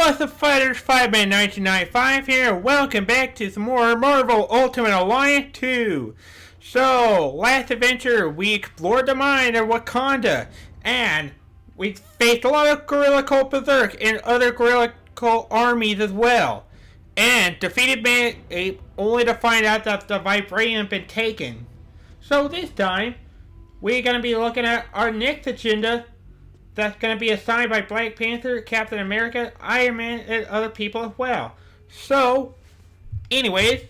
What's up, fighters? Fireman 1995 here. Welcome back to some more Marvel Ultimate Alliance 2. So, last adventure, we explored the mine of Wakanda, and we faced a lot of Gorilla Cult Berserk and other Gorilla Cult armies as well, and defeated Man-Ape only to find out that the Vibranium had been taken. So this time, we're going to be looking at our next agenda. That's going to be assigned by Black Panther, Captain America, Iron Man, and other people as well. So, anyways,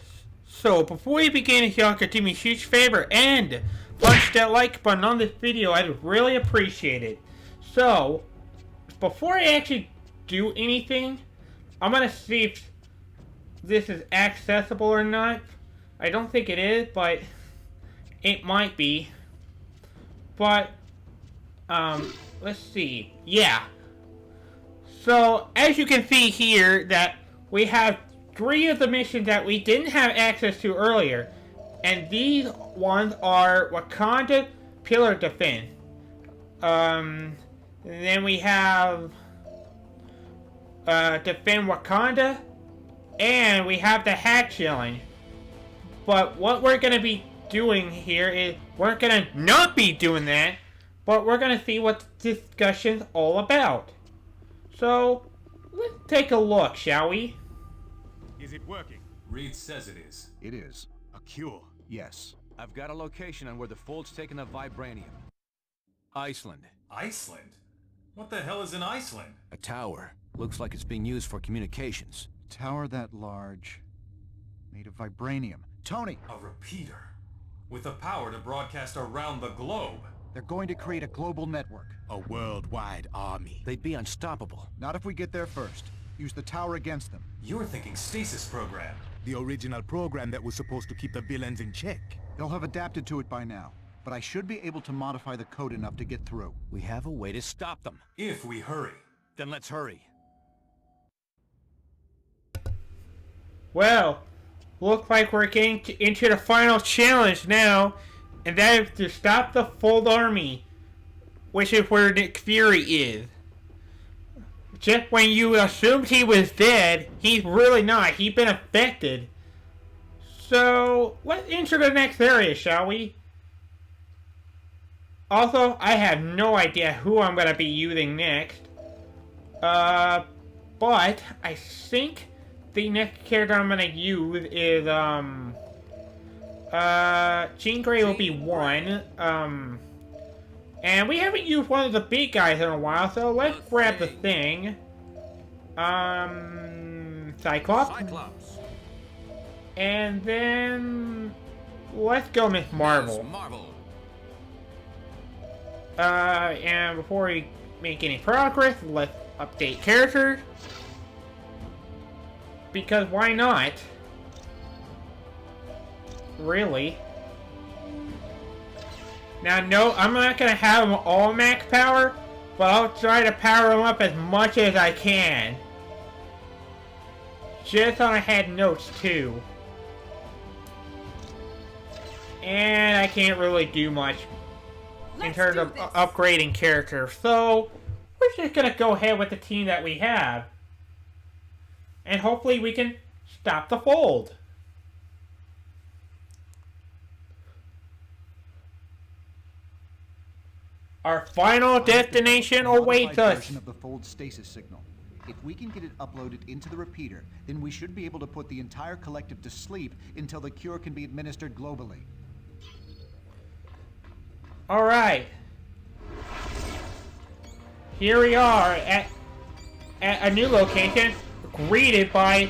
before we begin, if y'all could do me a huge favor and punch that like button on this video, I'd really appreciate it. So, before I actually do anything, I'm going to see if this is accessible or not. I don't think it is, but it might be. But, let's see. Yeah. So, as you can see here, that we have 3 of the missions that we didn't have access to earlier. And these ones are Wakanda Pillar Defense. And then we have Defend Wakanda. And we have the Hat Challenge. But what we're going to be doing here is, we're going to not be doing that. But we're going to see what the discussion's all about. So, let's take a look, shall we? Is it working? Reed says it is. It is. A cure? Yes. I've got a location on where the Fold's taken the Vibranium. Iceland. Iceland? What the hell is in Iceland? A tower. Looks like it's being used for communications. Tower that large. Made of vibranium. Tony! A repeater. With the power to broadcast around the globe. They're going to create a global network. A worldwide army. They'd be unstoppable. Not if we get there first. Use the tower against them. You're thinking stasis program. The original program that was supposed to keep the villains in check. They'll have adapted to it by now. But I should be able to modify the code enough to get through. We have a way to stop them. If we hurry. Then let's hurry. Well, looks like we're getting into the final challenge now. And that is to stop the Fold Army, which is where Nick Fury is. Just when you assumed he was dead, he's really not. He's been affected. So, let's enter the next area, shall we? Also, I have no idea who I'm going to be using next. But I think the next character I'm going to use is, Jean Grey will be one. And we haven't used one of the big guys in a while, so let's grab the thing. Cyclops. And then let's go Miss Marvel. And before we make any progress, let's update characters. Because why not? Really? Now, no, I'm not going to have them all max power, but I'll try to power them up as much as I can. Just on ahead notes, too. And I can't really do much in terms of upgrading characters, so we're just going to go ahead with the team that we have. And hopefully we can stop the Fold. Our final destination awaits us. Version of the Fold stasis signal. If we can get it uploaded into the repeater, then we should be able to put the entire collective to sleep until the cure can be administered globally. Alright. Here we are at a new location, greeted by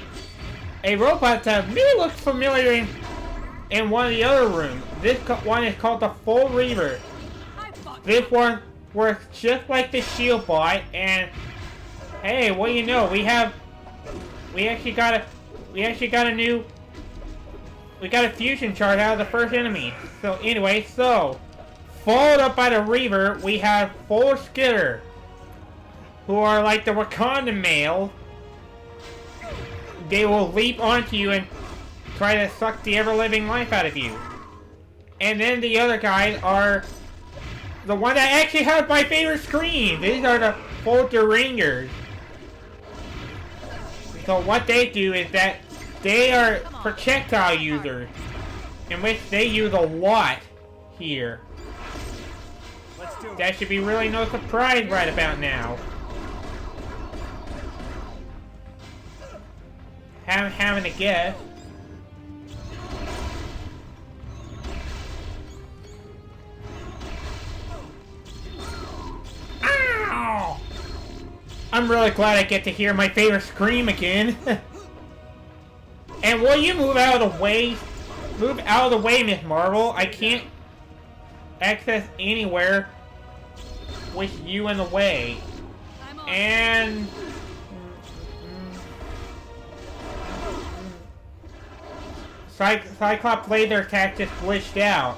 a robot that really looks familiar in one of the other rooms. This one is called the Full Reaver. This one works just like the Shield bot, and hey, what do you know? We actually got a fusion chart out of the first enemy. So anyway, followed up by the Reaver, we have Full Skitter, who are like the Wakanda male. They will leap onto you and try to suck the ever-living life out of you. And then the other guys are the one that actually has my favorite screen. These are the Folder Ringers. So what they do is that they are projectile users, in which they use a lot here. That should be really no surprise right about now. Having to guess. Ow! I'm really glad I get to hear my favorite scream again. And will you move out of the way? Move out of the way, Miss Marvel. I can't access anywhere with you in the way. And Cyclops laser attack just glitched out.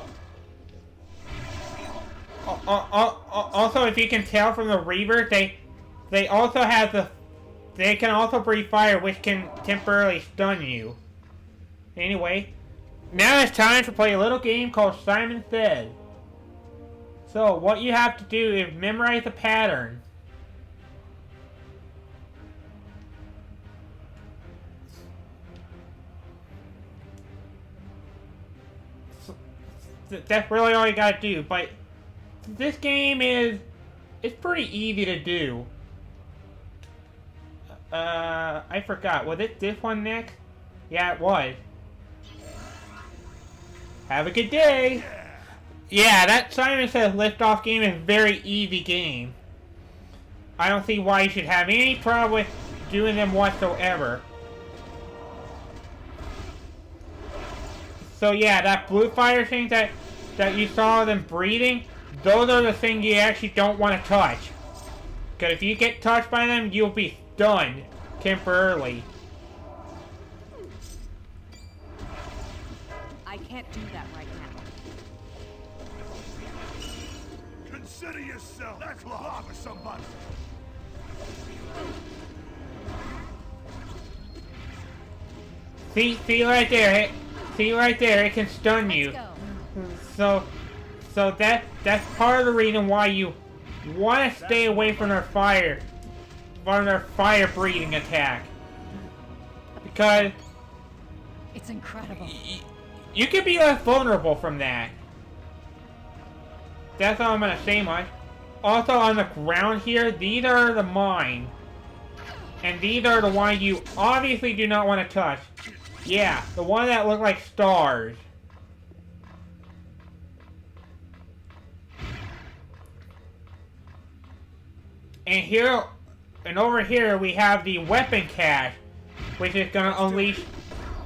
Also, if you can tell from the Reavers, they also have they can also breathe fire, which can temporarily stun you. Anyway, now it's time to play a little game called Simon Says. So, what you have to do is memorize the pattern. So, that's really all you gotta do, but this game it's pretty easy to do. I forgot. Was it this one next? Yeah, it was. Have a good day! Yeah, that Simon Says Liftoff game is a very easy game. I don't see why you should have any problem with doing them whatsoever. So yeah, that blue fire thing that you saw them breathing, those are the things you actually don't want to touch. Because if you get touched by them, you'll be stunned temporarily. I can't do that right now. Consider yourself. That's lava for somebody. See right there. See right there. It can stun you. So that's part of the reason why you want to stay away from their fire breathing attack. Because it's incredible. You could be less vulnerable from that. That's all I'm gonna say much. Also on the ground here, these are the mine. And these are the ones you obviously do not want to touch. Yeah, the one that look like stars. And here, and over here we have the weapon cache, which is gonna unleash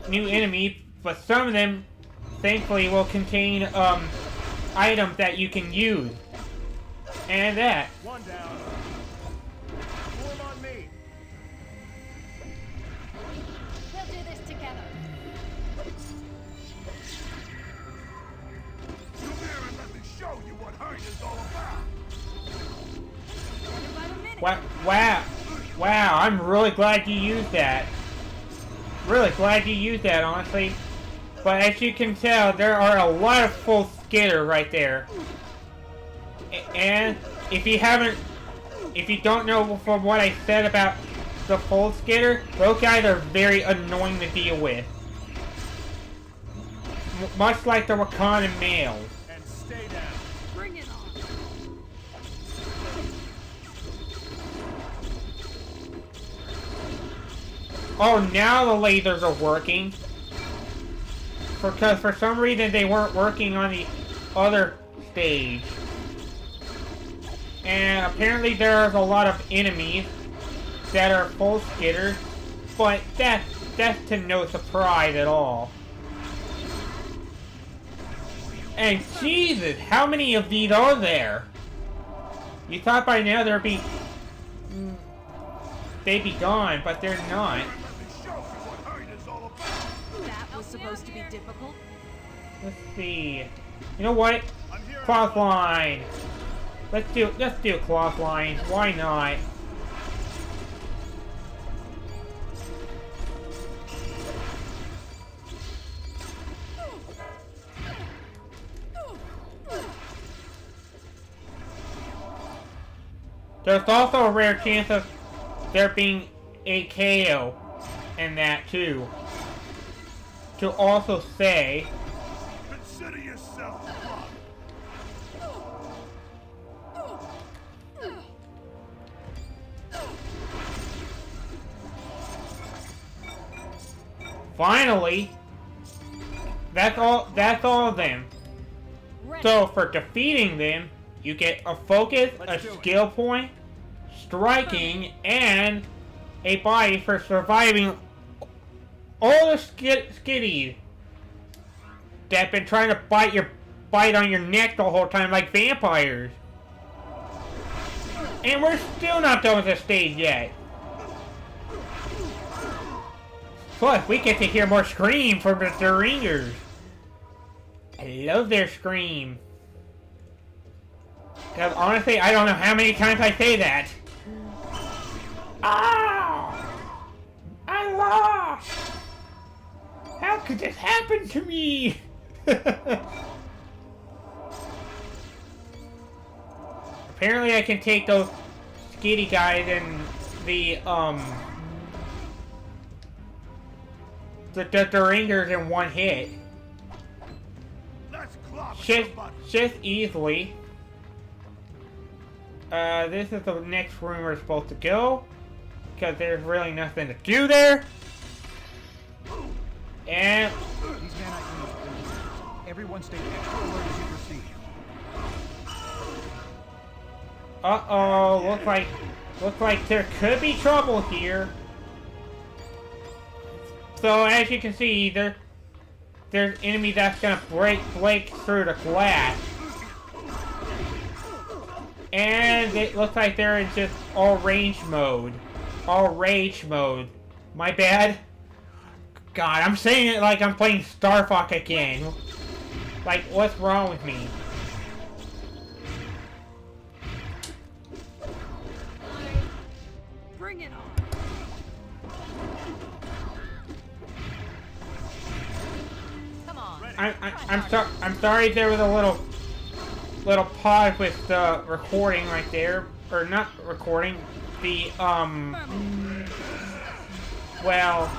new enemies, but some of them, thankfully, will contain, items that you can use. And that. One down. Form on me. We'll do this together. Come here and let me show you what hurt is all about. Wow, I'm really glad you used that. Really glad you used that, honestly. But as you can tell, there are a lot of full skitter right there. And if you don't know from what I said about the full skitter, those guys are very annoying to deal with. Much like the Wakandan males. And stay down. Bring it on. Oh, now the lasers are working. Because for some reason they weren't working on the other stage. And apparently there's a lot of enemies that are full skitters, but that's to no surprise at all. And Jesus, how many of these are there? You thought by now they'd be gone, but they're not. That was supposed to be difficult. Let's see. You know what? Cloth line. Let's do cloth line. Why not? There's also a rare chance of there being a KO. and that too. To also say, Consider yourself finally, that's all of them. Ready. So for defeating them, you get a focus, a skill point, striking, and a body for surviving all the skitties that have been trying to bite on your neck the whole time like vampires. And we're still not done with this stage yet. Plus, we get to hear more scream from the ringers. I love their scream. Because honestly, I don't know how many times I say that. Ah! I lost! How could this happen to me? Apparently I can take those skitty guys and the ringers in one hit. Just easily. This is the next room we're supposed to go. Because there's really nothing to do there. And These Man-Ape everyone stay extra alert as you proceed. uh-oh, looks like there could be trouble here. So as you can see, there's enemy that's gonna break through the glass. And it looks like they're in just all range mode. All rage mode. My bad. God, I'm saying it like I'm playing Star Fox again. Like, what's wrong with me? Bring it on. Come on. I'm sorry there was a little pause with the recording right there, or not recording, the well,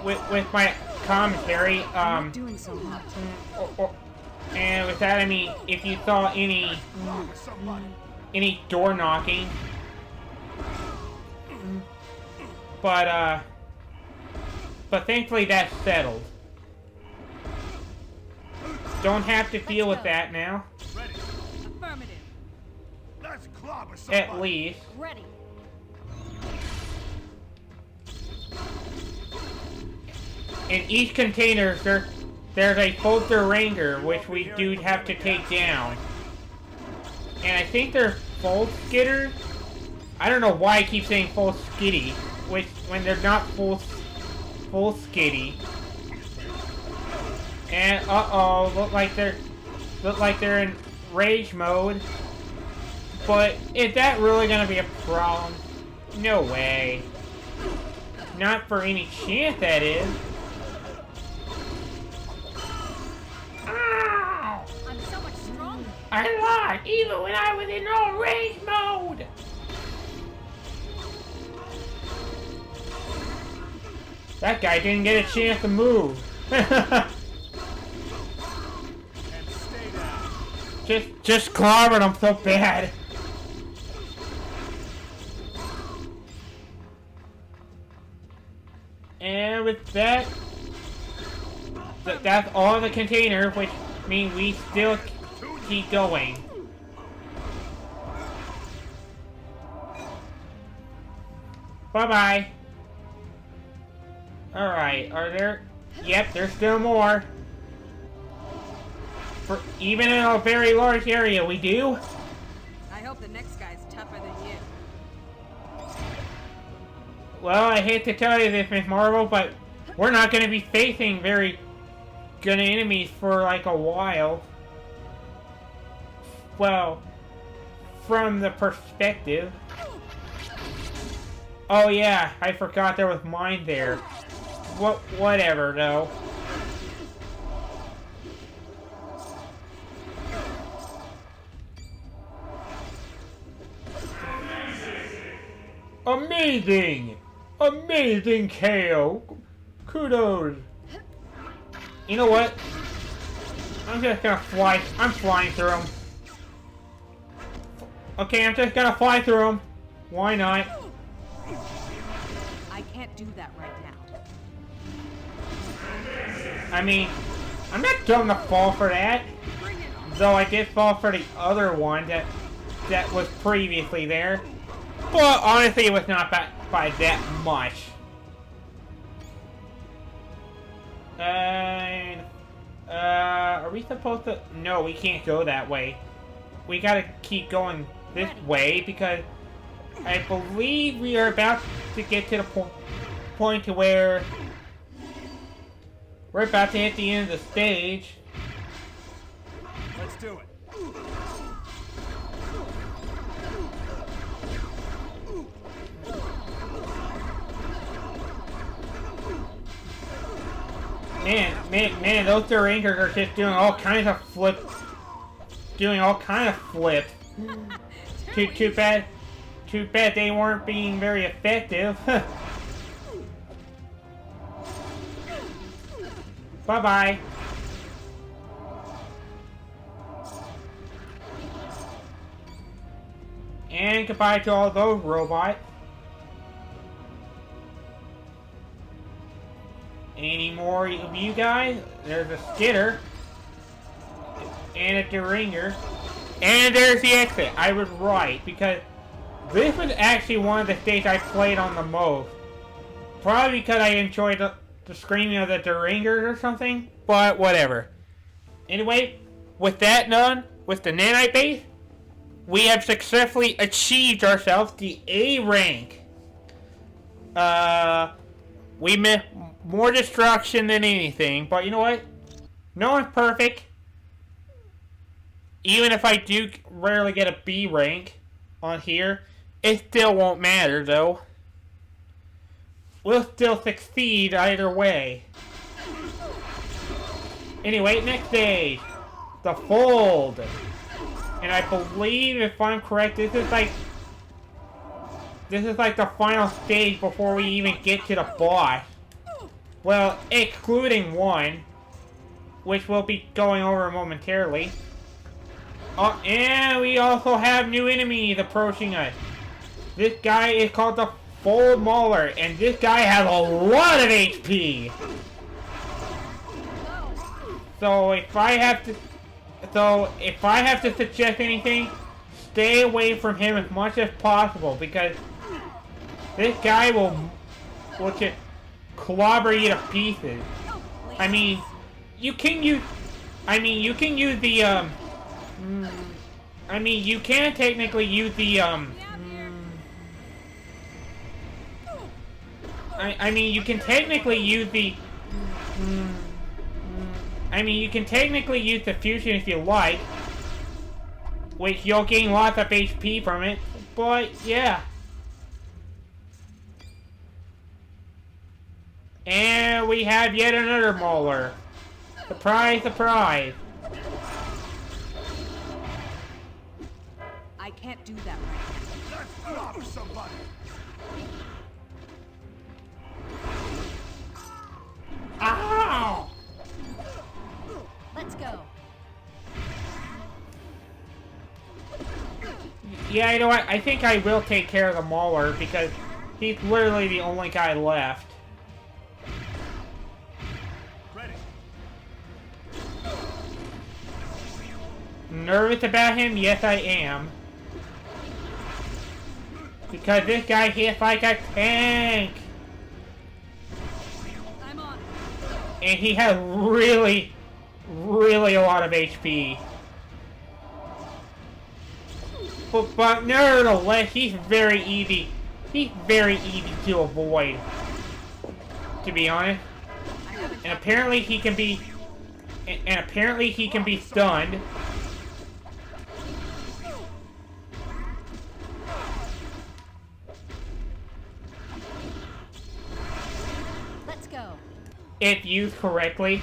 with my commentary, I'm not doing so much. and with that I mean if you saw any door knocking, but thankfully that's settled. Don't have to deal with that now. Affirmative. Let's clobber somebody. At least. Ready. In each container, there's a Folter Ranger, which we do have to take down. And I think they're full skitters. I don't know why I keep saying full skitty, which when they're not full skitty. And uh-oh, look like they're in rage mode. But is that really gonna be a problem? No way. Not for any chance that is. Ow! I'm so much stronger. I lost even when I was in all rage mode. That guy didn't get a chance to move. Just clobbered him so bad. And with that, that's all the containers, which means we still keep going. Bye-bye. Alright, are there... Yep, there's still more. For even in a very large area, we do. I hope the next guy's tougher than you. Well, I hate to tell you this, Miss Marvel, but we're not going to be facing very good enemies for like a while. Well, from the perspective. Oh yeah, I forgot there was mine there. Whatever, though. Amazing! Amazing KO! Kudos! You know what? I'm just gonna fly. I'm flying through them. Okay, I'm just gonna fly through them. Why not? I can't do that right now. I mean, I'm not gonna fall for that. Though I did fall for the other one that was previously there. But honestly, it was not by that much. Are we supposed to? No, we can't go that way. We gotta keep going this way because I believe we are about to get to the point to where we're about to hit the end of the stage. Let's do it. Man, those Durangers are just doing all kinds of flips. Too bad they weren't being very effective. Bye-bye. And goodbye to all those robots. Any more of you guys? There's a Skitter. And a Duringer. And there's the exit. I was right, because this was actually one of the stages I played on the most. Probably because I enjoyed the screaming of the Duringers or something. But whatever. Anyway, with that done, with the nanite base, we have successfully achieved ourselves the A rank. We missed more destruction than anything, but you know what? No one's perfect. Even if I do rarely get a B rank on here, it still won't matter though. We'll still succeed either way. Anyway, next stage. The Fold. And I believe, if I'm correct, this is like the final stage before we even get to the boss. Well, excluding one, which we'll be going over momentarily. Oh, and we also have new enemies approaching us. This guy is called the Fold Mauler, and this guy has a lot of HP. So if I have to suggest anything, stay away from him as much as possible, because this guy will just clobber you to pieces. I mean, you can use the you can technically use the you can technically use the fusion if you like, which you'll gain lots of HP from it, but yeah. And we have yet another Mauler. Surprise, surprise. I can't do that right Let's rob somebody. Ow! now. Let's go. Yeah, you know what? I think I will take care of the Mauler because he's literally the only guy left. Ready. Nervous about him? Yes, I am. Because this guy hits like a tank. I'm on it. And he has really a lot of HP. But nevertheless, he's very easy. He's very easy to avoid, to be honest. And apparently he can be. And apparently he can be stunned. Let's go. If used correctly.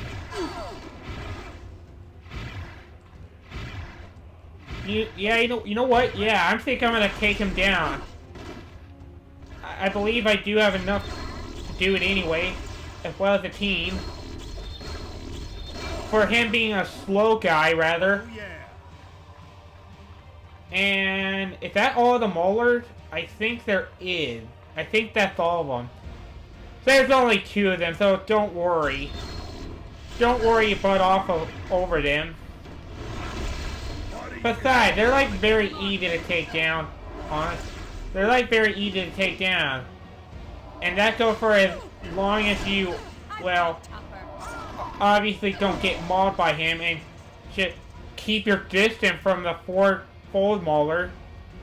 You know what? Yeah, I think I'm gonna take him down. I believe I do have enough to do it anyway, as well as a team. For him being a slow guy, rather. And is that all the molars? I think there is. I think that's all of them. There's only 2 of them, so don't worry. Don't worry your butt off over them. Besides, they're like very easy to take down, honestly. They're like very easy to take down. And that goes for as long as you, well, obviously don't get mauled by him and just keep your distance from the fold mauler.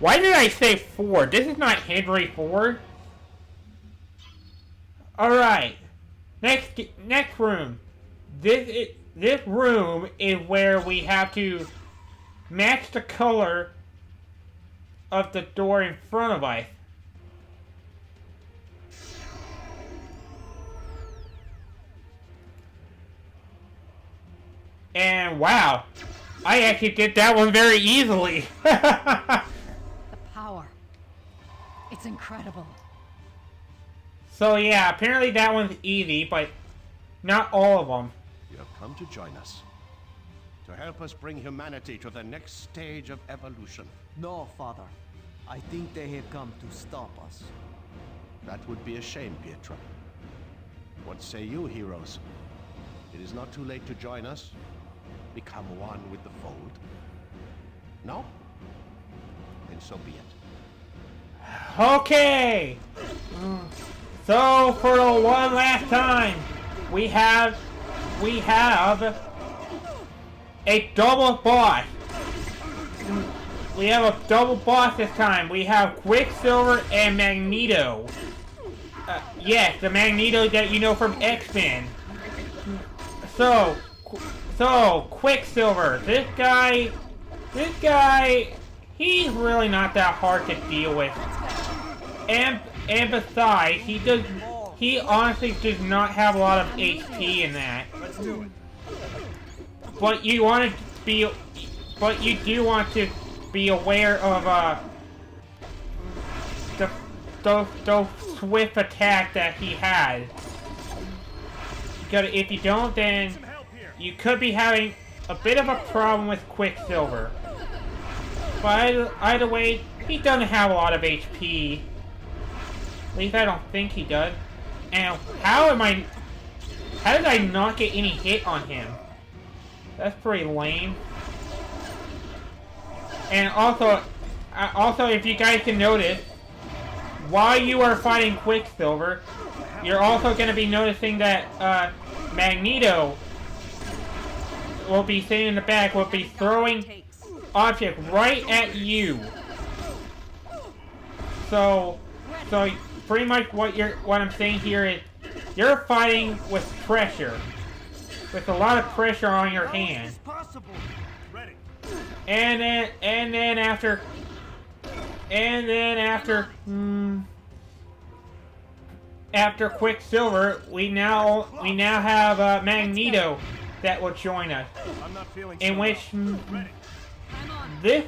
Why did I say Ford? This is not Henry Ford. Alright. Next room. This room is where we have to match the color of the door in front of us. And wow, I actually did that one very easily. The power. It's incredible. So yeah, apparently that one's easy, but not all of them. You have come to join us. To help us bring humanity to the next stage of evolution. No, Father. I think they have come to stop us. That would be a shame, Pietro. What say you, heroes? It is not too late to join us. Become one with the fold. No? Then so be it. Okay! So, for the one last time, we have a double boss. We have a double boss this time. We have Quicksilver and Magneto. Yes, the Magneto that you know from X-Men. So, Quicksilver, this guy, he's really not that hard to deal with. And besides, he honestly does not have a lot of HP in that. Let's do it. But you do want to be aware of those swift attack that he has. Because if you don't, then you could be having a bit of a problem with Quicksilver. But either way, he doesn't have a lot of HP. At least I don't think he does. And how did I not get any hit on him? That's pretty lame. And also if you guys can notice, while you are fighting Quicksilver, you're also going to be noticing that Magneto will be sitting in the back, will be throwing objects right at you. So pretty much what I'm saying here is you're fighting with pressure, with a lot of pressure on your hand. And then after Quicksilver, we now have Magneto that will join us. In which this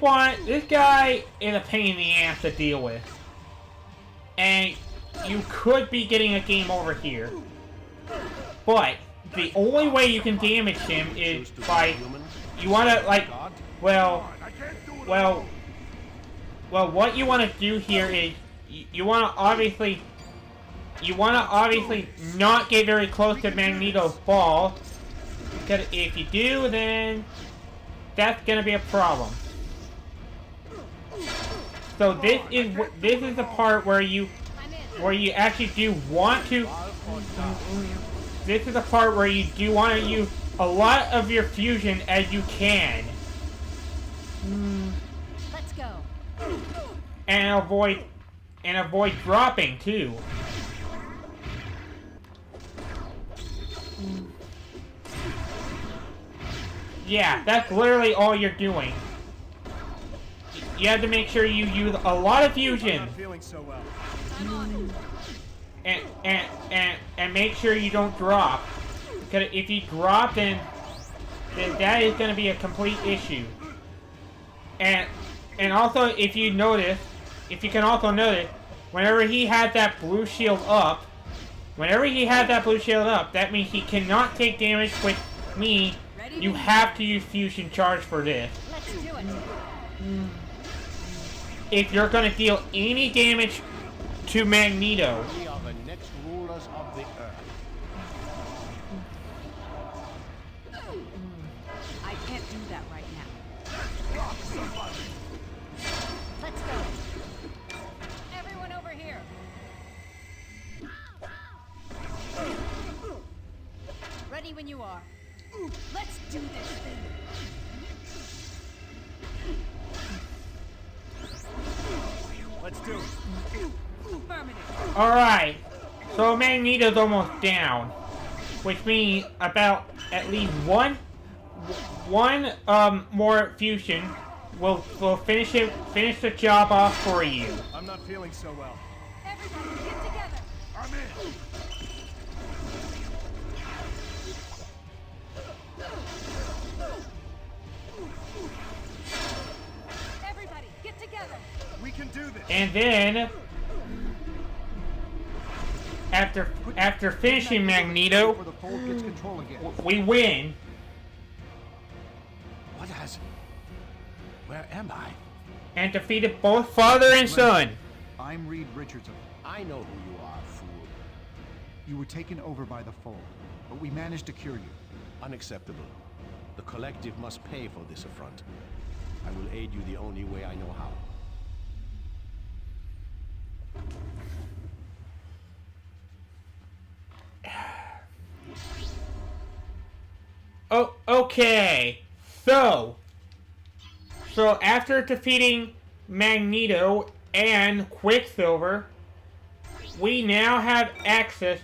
guy is a pain in the ass to deal with. And you could be getting a game over here. But the only way you can damage him is by you want to what you want to do here is you want to obviously not get very close to Magneto's ball, because if you do, then that's gonna be a problem. So this is the part where you actually do want to. This is the part where you do want to use a lot of your fusion as you can. Let's go. And avoid dropping too. Yeah, that's literally all you're doing. You have to make sure you use a lot of fusion. I'm not feeling so well. I'm on it. And make sure you don't drop. Because if you drop, then that is going to be a complete issue. And also, if you can also notice, whenever he had that blue shield up, that means he cannot take damage with me. You have to use fusion charge for this. Let's do it. If you're gonna deal any damage to Magneto. We are the next rulers of the Earth. I can't do that right now. Let's go. Everyone over here. Ready when you are. Let's do this thing. Let's do it. Affirmative. Alright, so Magneto's almost down. Which means about at least one more fusion will finish the job off for you. I'm not feeling so well. Everybody, get together. I'm in. Everybody, get together. We can do this. And then after finishing Magneto, Before the fold gets control again. we win. What has... Where am I? And defeated both father and son. I'm Reed Richardson. I know who you are, fool. You were taken over by the fold, but we managed to cure you. Unacceptable. The collective must pay for this affront. I will aid you the only way I know how. Oh, okay. So after defeating Magneto and Quicksilver, we now have access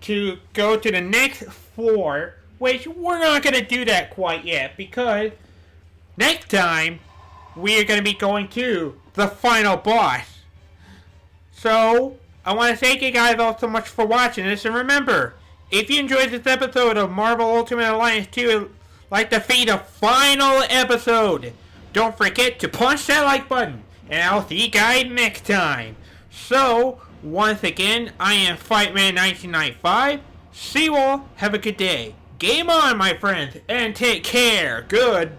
to go to the next floor, which we're not going to do that quite yet, because next time we are going to be going to the final boss. So, I want to thank you guys all so much for watching this, and remember, if you enjoyed this episode of Marvel Ultimate Alliance 2, like to see the final episode, don't forget to punch that like button, and I'll see you guys next time. So, once again, I am Fightman1995. See you all, have a good day. Game on, my friends, and take care. Goodbye.